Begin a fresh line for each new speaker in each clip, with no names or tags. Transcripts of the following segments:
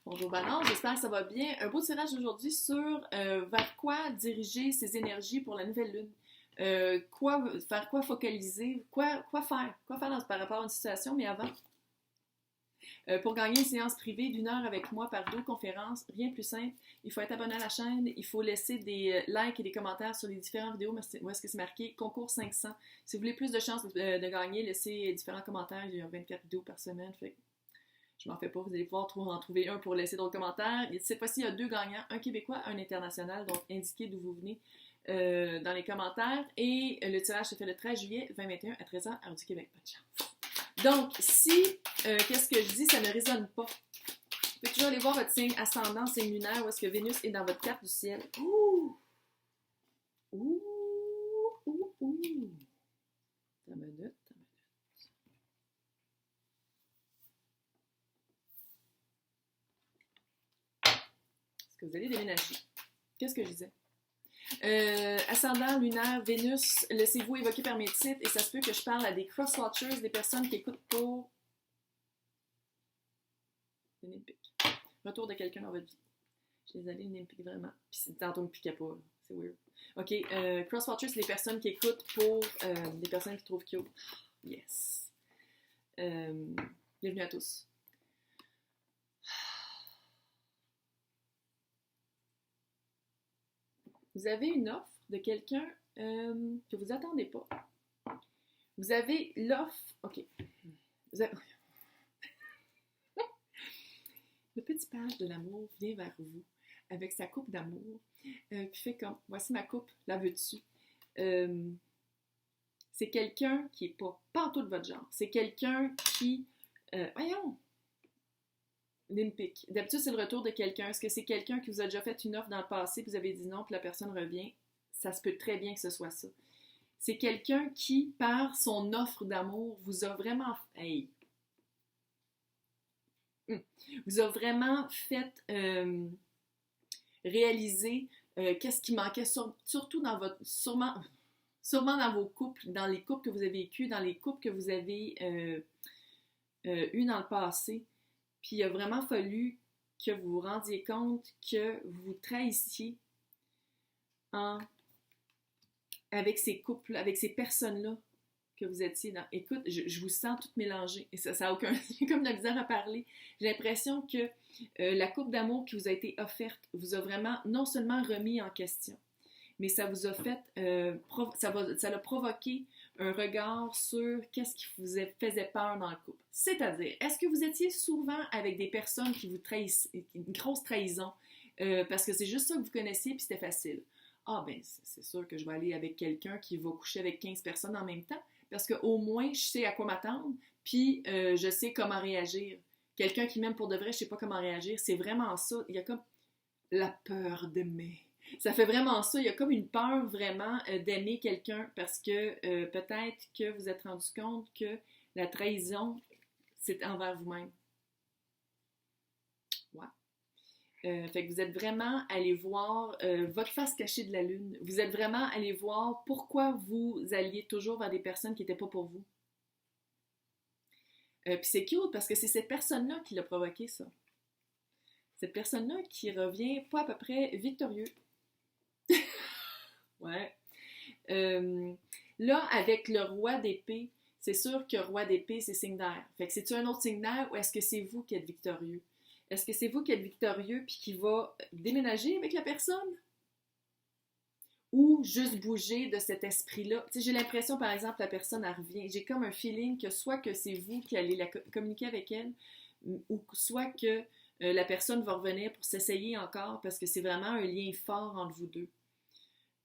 Bonjour Balance, j'espère que ça va bien. Un beau tirage aujourd'hui sur vers quoi diriger ses énergies pour la nouvelle lune. Vers quoi focaliser, quoi faire par rapport à une situation, mais avant. Pour gagner une séance privée d'1 heure avec moi par vidéoconférence, rien de plus simple. Il faut être abonné à la chaîne, il faut laisser des likes et des commentaires sur les différentes vidéos où est-ce que c'est marqué concours 500. Si vous voulez plus de chances de gagner, laissez différents commentaires. Il y a 24 vidéos par semaine, fait je m'en fais pas, vous allez pouvoir en trouver un pour laisser d'autres commentaires. Cette fois-ci, il y a 2 gagnants, un québécois, un international, donc indiquez d'où vous venez dans les commentaires. Et le tirage se fait le 13 juillet 2021 à 13h, heure du Québec. Bonne chance. Donc, si qu'est-ce que je dis, ça ne résonne pas, vous pouvez toujours aller voir votre signe ascendant, signe lunaire, où est-ce que Vénus est dans votre carte du ciel. Ouh! Ouh! Ouh! Ouh! Une minute. Que vous allez déménager. Qu'est-ce que je disais? Ascendant, lunaire, Vénus, laissez-vous évoquer par mes titres et ça se peut que je parle à des cross-watchers, des personnes qui écoutent pour l'Olympique. Retour de quelqu'un dans votre vie. Je suis désolée, l'Olympique vraiment. Puis c'est tantôt me piquait pas, là. C'est weird. OK, cross-watchers, c'est les personnes qui écoutent pour des personnes qui trouvent cute. Yes. Bienvenue à tous. Vous avez une offre de quelqu'un que vous attendez pas. Vous avez l'offre... OK. Le petit page de l'amour vient vers vous avec sa coupe d'amour qui fait comme, voici ma coupe, la veux-tu? C'est quelqu'un qui n'est pas en tout de votre genre. C'est quelqu'un qui... voyons! Olympique. D'habitude, c'est le retour de quelqu'un. Est-ce que c'est quelqu'un qui vous a déjà fait une offre dans le passé, puis vous avez dit non, puis la personne revient? Ça se peut très bien que ce soit ça. C'est quelqu'un qui, par son offre d'amour, vous a vraiment... Hey! Vous a vraiment fait réaliser qu'est-ce qui manquait, surtout dans votre... Sûrement dans vos couples, dans les couples que vous avez vécus, dans les couples que vous avez eus dans le passé. Puis il a vraiment fallu que vous vous rendiez compte que vous trahissiez avec ces couples, avec ces personnes-là que vous étiez dans. Écoute, je vous sens toute mélangée. Et ça a aucun... J'ai comme de la misère à parler. J'ai l'impression que la coupe d'amour qui vous a été offerte vous a vraiment non seulement remis en question, mais ça vous a fait... ça a provoqué un regard sur qu'est-ce qui vous faisait peur dans le couple. C'est-à-dire, est-ce que vous étiez souvent avec des personnes qui vous trahissaient, une grosse trahison, parce que c'est juste ça que vous connaissiez puis c'était facile. Ah ben, c'est sûr que je vais aller avec quelqu'un qui va coucher avec 15 personnes en même temps, parce qu'au moins, je sais à quoi m'attendre, puis je sais comment réagir. Quelqu'un qui m'aime pour de vrai, je sais pas comment réagir. C'est vraiment ça. Il y a comme la peur d'aimer. Ça fait vraiment ça. Il y a comme une peur vraiment d'aimer quelqu'un parce que peut-être que vous êtes rendu compte que la trahison, c'est envers vous-même. Ouais. Fait que vous êtes vraiment allé voir votre face cachée de la lune. Vous êtes vraiment allé voir pourquoi vous alliez toujours vers des personnes qui n'étaient pas pour vous. Puis c'est cute parce que c'est cette personne-là qui l'a provoqué ça. Cette personne-là qui revient pas à peu près victorieux. Ouais. Là, avec le roi d'épée, c'est sûr que roi d'épée, c'est signe d'air. Fait que c'est-tu un autre signe d'air ou est-ce que c'est vous qui êtes victorieux? Est-ce que c'est vous qui êtes victorieux puis qui va déménager avec la personne? Ou juste bouger de cet esprit-là? Tu sais, j'ai l'impression, par exemple, la personne, elle revient. J'ai comme un feeling que soit que c'est vous qui allez communiquer avec elle, ou soit que la personne va revenir pour s'essayer encore parce que c'est vraiment un lien fort entre vous deux.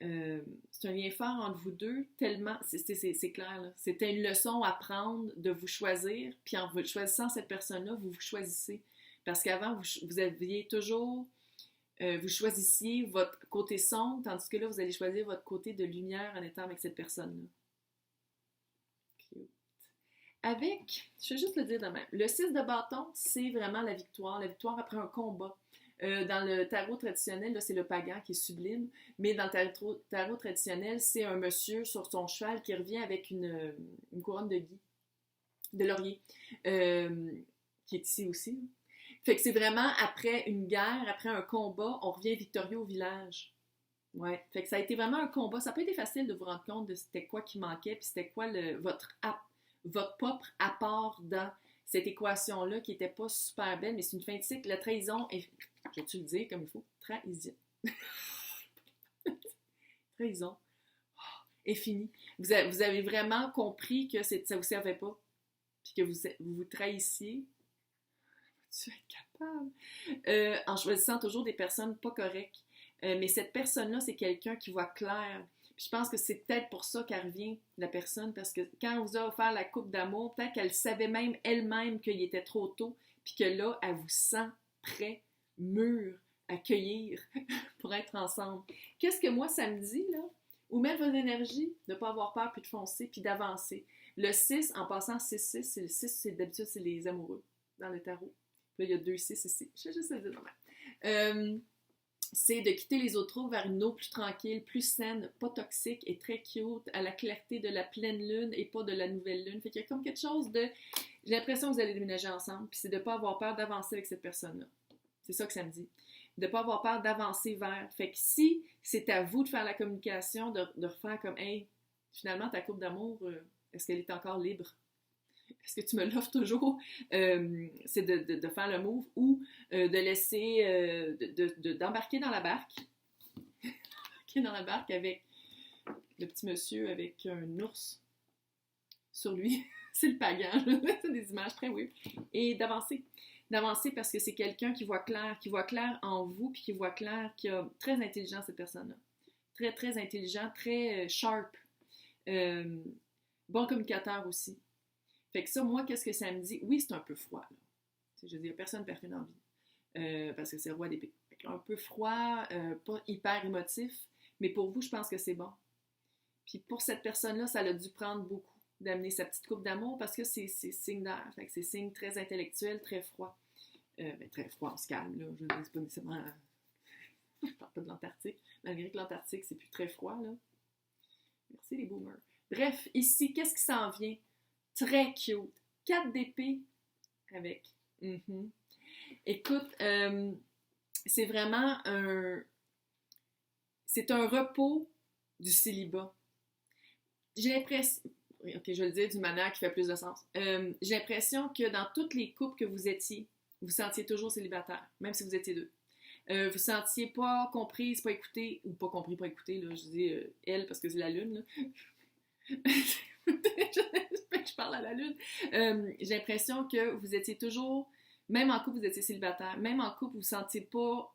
C'est un lien fort entre vous deux, tellement, c'est clair, là. C'était une leçon à prendre de vous choisir, puis en vous choisissant cette personne-là, vous vous choisissez. Parce qu'avant, vous aviez toujours, vous choisissiez votre côté sombre, tandis que là, vous allez choisir votre côté de lumière en étant avec cette personne-là. Cute. Je vais juste le dire de même. Le 6 de bâton, c'est vraiment la victoire après un combat. Dans le tarot traditionnel, là, c'est le pagan qui est sublime, mais dans le tarot traditionnel, c'est un monsieur sur son cheval qui revient avec une couronne de laurier, qui est ici aussi. Fait que c'est vraiment après une guerre, après un combat, on revient victorieux au village. Ouais. Fait que ça a été vraiment un combat. Ça n'a pas été facile de vous rendre compte de c'était quoi qui manquait, puis c'était quoi votre propre apport dans cette équation-là qui n'était pas super belle, mais c'est une fin de cycle. La trahison est, je vais-tu le dire comme il faut, trahison est finie. Vous avez vraiment compris que ça ne vous servait pas, puis que vous vous trahissiez. Tu es capable. En choisissant toujours des personnes pas correctes. Mais cette personne-là, c'est quelqu'un qui voit clair. Puis je pense que c'est peut-être pour ça qu'elle revient, la personne, parce que quand on vous a offert la coupe d'amour, peut-être qu'elle savait même elle-même qu'il était trop tôt, puis que là, elle vous sent prêt, mûr, à cueillir pour être ensemble. Qu'est-ce que moi, ça me dit, là? Où mettre votre énergie, de ne pas avoir peur, puis de foncer, puis d'avancer. Le 6, en passant 6-6, c'est le 6, d'habitude, c'est les amoureux dans le tarot. Là, il y a 2 6 ici. Je sais juste le dire normal. C'est de quitter les autres eaux vers une eau plus tranquille, plus saine, pas toxique et très cute, à la clarté de la pleine lune et pas de la nouvelle lune. Fait qu'il y a comme quelque chose de... J'ai l'impression que vous allez déménager ensemble, puis c'est de ne pas avoir peur d'avancer avec cette personne-là. C'est ça que ça me dit. De ne pas avoir peur d'avancer vers. Fait que si c'est à vous de faire la communication, de refaire comme, hey, finalement, ta coupe d'amour, est-ce qu'elle est encore libre? Est-ce que tu me l'offres toujours? C'est de faire le move ou de laisser, d'embarquer dans la barque. Embarquer dans la barque avec le petit monsieur avec un ours sur lui. C'est le pagan. C'est des images très weird. Et d'avancer. D'avancer parce que c'est quelqu'un qui voit clair en vous, puis qui voit clair, qui est très intelligent, cette personne-là. Très, très intelligent, très sharp. Bon communicateur aussi. Fait que ça, moi, qu'est-ce que ça me dit? Oui, c'est un peu froid, là. Je veux dire, personne ne perd une envie. Parce que c'est le roi d'épée. Un peu froid, pas hyper émotif, mais pour vous, je pense que c'est bon. Puis pour cette personne-là, ça a dû prendre beaucoup d'amener sa petite coupe d'amour parce que c'est signe d'air. Fait que c'est signe très intellectuel, très froid. Ben, très froid, on se calme, là. Je veux dire, c'est pas nécessairement... Je parle pas de l'Antarctique. Malgré que l'Antarctique, c'est plus très froid, là. Merci les boomers. Bref, ici, qu'est-ce qui s'en vient? Très cute. 4 d'épée avec. Écoute, c'est vraiment c'est un repos du célibat. J'ai l'impression... Ok, je vais le dire d'une manière qui fait plus de sens. J'ai l'impression que dans toutes les couples que vous étiez, vous sentiez toujours célibataire, même si vous étiez deux. Vous sentiez pas comprise, pas écoutée, ou pas compris, pas écouté, là, je dis elle parce que c'est la lune, là. Je parle à la lune. J'ai l'impression que vous étiez toujours, même en couple, vous étiez célibataire, même en couple, vous ne sentiez pas.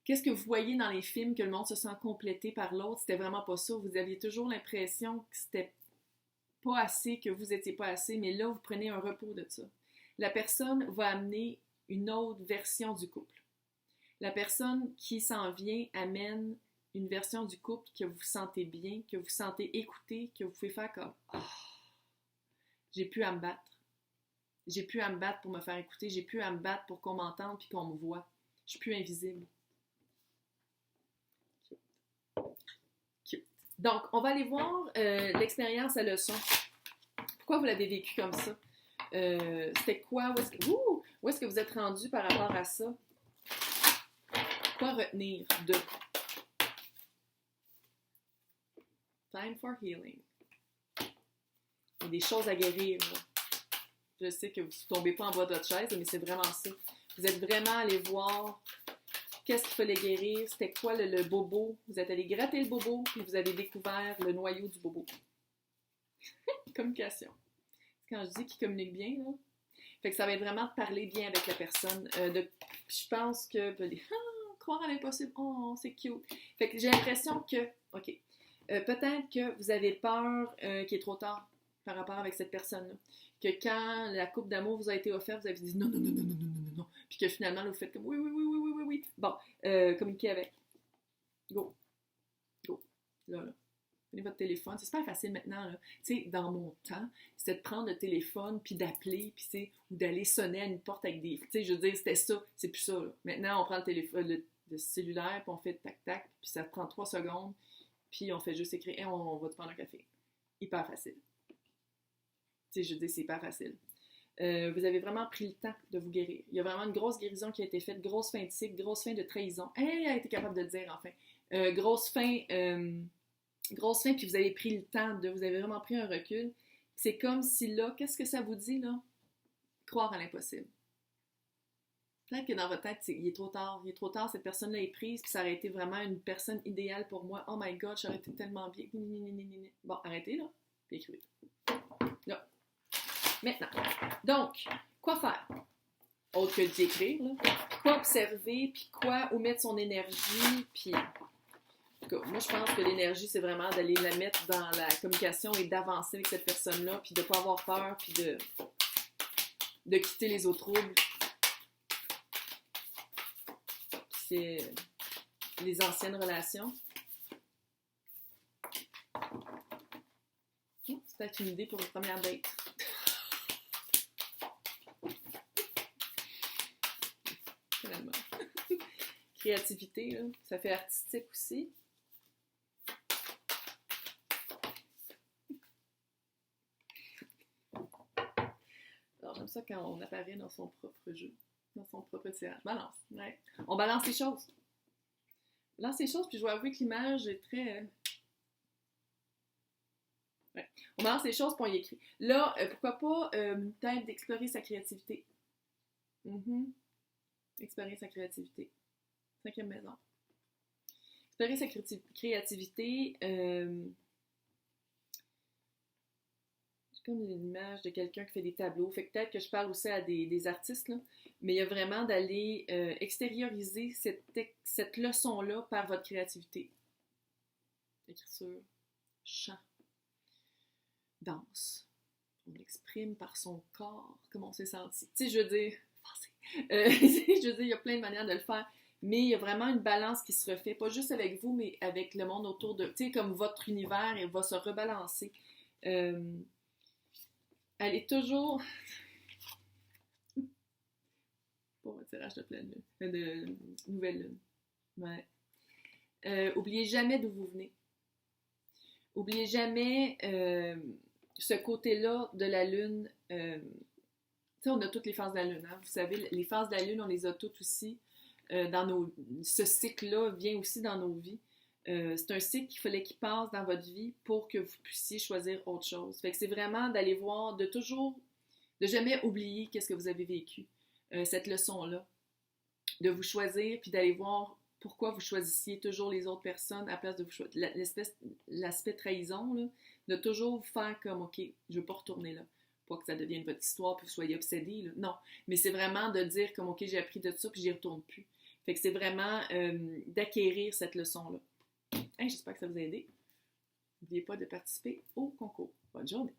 Qu'est-ce que vous voyez dans les films que le monde se sent complété par l'autre? C'était vraiment pas ça. Vous aviez toujours l'impression que c'était pas assez, que vous étiez pas assez, mais là, vous prenez un repos de ça. La personne va amener une autre version du couple. La personne qui s'en vient amène une version du couple que vous sentez bien, que vous sentez écouté, que vous pouvez faire comme « Oh, j'ai plus à me battre. J'ai plus à me battre pour me faire écouter. J'ai plus à me battre pour qu'on m'entende puis qu'on me voit. Je suis plus invisible. » Cute. Donc, on va aller voir l'expérience à leçon. Pourquoi vous l'avez vécu comme ça? C'était quoi? Où est-ce que vous êtes rendu par rapport à ça? Quoi retenir de... Time for healing. Il y a des choses à guérir. Là. Je sais que vous ne tombez pas en bas de votre chaise, mais c'est vraiment ça. Vous êtes vraiment allé voir qu'est-ce qu'il fallait guérir, c'était quoi le bobo. Vous êtes allé gratter le bobo, puis vous avez découvert le noyau du bobo. Communication. Quand je dis qu'il communique bien, là, fait que ça va être vraiment de parler bien avec la personne. Je pense que... croire à l'impossible, oh, c'est cute. Fait que j'ai l'impression que... OK. Peut-être que vous avez peur qu'il est trop tard par rapport avec cette personne-là. Que quand la coupe d'amour vous a été offerte, vous avez dit non, non, non, non, non, non, non, non. Puis que finalement, là, vous faites comme oui, oui, oui, oui, oui, oui, oui. Bon, communiquez avec. Go. Go. Là. Prenez votre téléphone. C'est super facile maintenant, là. Tu sais, dans mon temps, c'était de prendre le téléphone puis d'appeler, puis c'est ou d'aller sonner à une porte avec des... Tu sais, je veux dire, c'était ça. C'est plus ça, là. Maintenant, on prend le téléphone, le cellulaire, puis on fait tac-tac, puis ça prend 3 secondes. Puis on fait juste écrire hey, on va te prendre un café. Hyper facile. Tu sais, je dis, c'est hyper facile. Vous avez vraiment pris le temps de vous guérir. Il y a vraiment une grosse guérison qui a été faite, grosse fin de cycle, grosse fin de trahison. Elle a été capable de le dire, enfin. Grosse fin, puis vous avez pris le temps vous avez vraiment pris un recul. C'est comme si là, qu'est-ce que ça vous dit, là? Croire à l'impossible. Peut-être que dans votre tête, il est trop tard, cette personne-là est prise, puis ça aurait été vraiment une personne idéale pour moi. Oh my God, j'aurais été tellement bien. Bon, arrêtez, là, puis écrivez. Là. Maintenant. Donc, quoi faire? Autre que d'écrire, là. Quoi observer, puis où mettre son énergie, puis... Moi, je pense que l'énergie, c'est vraiment d'aller la mettre dans la communication et d'avancer avec cette personne-là, puis de ne pas avoir peur, puis de quitter les eaux troubles. C'est les anciennes relations. C'est peut-être une idée pour une première date. Finalement. Créativité, là, ça fait artistique aussi. Alors, j'aime ça quand on apparaît dans son propre jeu, dans son propre tirage. Balance, ouais. On balance les choses. On balance les choses, puis je dois avouer que l'image est très... Ouais. On balance les choses, puis on y écrit. Là, pourquoi pas peut-être d'explorer sa créativité. Explorer sa créativité. 5e maison. Explorer sa créativité... comme l'image de quelqu'un qui fait des tableaux. Fait que peut-être que je parle aussi à des artistes, là, mais il y a vraiment d'aller extérioriser cette leçon-là par votre créativité. Écriture, chant, danse. On l'exprime par son corps, comme on s'est senti. Tu sais, je veux dire, il y a plein de manières de le faire, mais il y a vraiment une balance qui se refait, pas juste avec vous, mais avec le monde autour de... Tu sais, comme votre univers, il va se rebalancer. Elle est toujours... Pour un tirage de pleine lune. De nouvelle lune. Ouais. Oubliez jamais d'où vous venez. Oubliez jamais ce côté-là de la lune. Tu sais, on a toutes les phases de la lune. Hein? Vous savez, les phases de la lune, on les a toutes aussi. Ce cycle-là vient aussi dans nos vies. C'est un cycle qu'il fallait qu'il passe dans votre vie pour que vous puissiez choisir autre chose. Fait que c'est vraiment d'aller voir, de jamais oublier qu'est-ce que vous avez vécu, cette leçon-là, de vous choisir, puis d'aller voir pourquoi vous choisissiez toujours les autres personnes à la place de vous choisir. L'aspect trahison, là, de toujours vous faire comme, OK, je veux pas retourner là. Pas que ça devienne votre histoire, puis vous soyez obsédé, là. Non, mais c'est vraiment de dire comme, OK, j'ai appris de ça, puis j'y retourne plus. Fait que c'est vraiment d'acquérir cette leçon-là. Hey, j'espère que ça vous a aidé. N'oubliez pas de participer au concours. Bonne journée!